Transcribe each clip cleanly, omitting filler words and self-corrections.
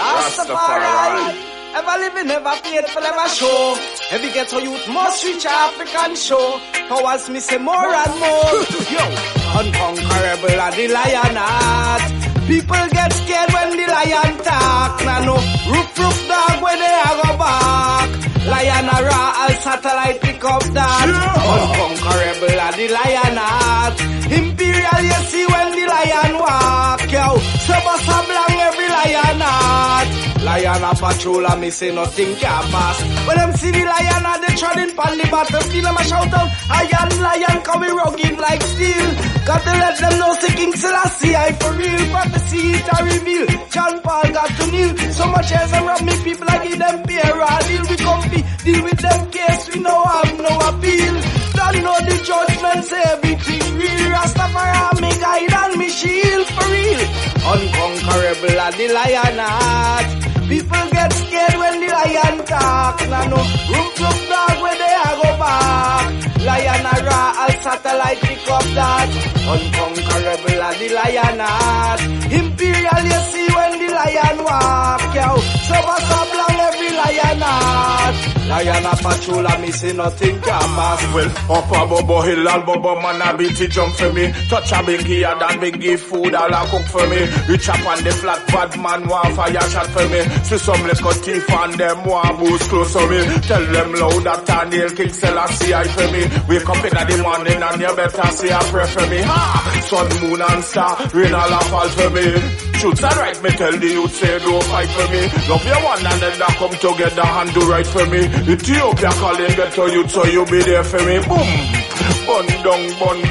Rastafari. Ever living, never paid for never show. Every ghetto youth must reach African show. Powers me say more and more. Yo, unconquerable are the lion heart. People get scared when the lion talk. Nah no, roof dog when they are go back. Lion a raw, all satellite pick up that. Unconquerable are the lion heart. Imperial you see when the lion walk. Yo, Sabasa blank every lion heart. Lion a patrol and me say nothing can pass. When them see the lion and they treading pan the battlefield, them a shout out, Iron lion coming rugged like steel. Got to let them know say King Selassie I for real. Prophecy it a reveal. John Paul got to kneel. So much as them rob me people I give them beer. I deal with comfy, deal with them case we no have no appeal. Don't know the judgment say everything real. Rastafari me guide and me shield for real. Unconquerable are the lion heart. People get scared when the lion talk. Nah no, roof dog when they a go back. Lion a raw, all satellite pick up that. Unconquerable are the lion heart. Imperial you see when the lion walk. Yo, so what's up long every lion heart. Lion a patrol and me say nothing can pass. Well, up a Bobo Hill and Bobo man a beat it jump for me. Touch a bingy and that bingy food all a cook for me. Reach up on the flat bad man want fire shot for me. See some little thief and them want boost close to me. Tell them loud that Daniel King Selassie I for me. Wake up in the morning and you better say a prayer for me. Ha! Sun, moon and star, rain all a fall for me. Shoots and right, me tell the youth say don't fight for me. Love your one and then that come together and do right for me. Ethiopia calling better youth so you be there for me. Boom! Bun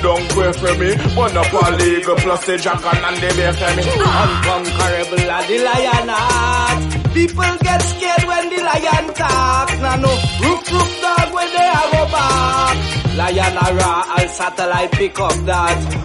down, pray for me. Bun up a legal plus the dragon and the bear for me. Unconquerable are the lion heart. People get scared when the lion talk. Nah no, roof dog when they are go back. Lion a raw, all satellite pick up that.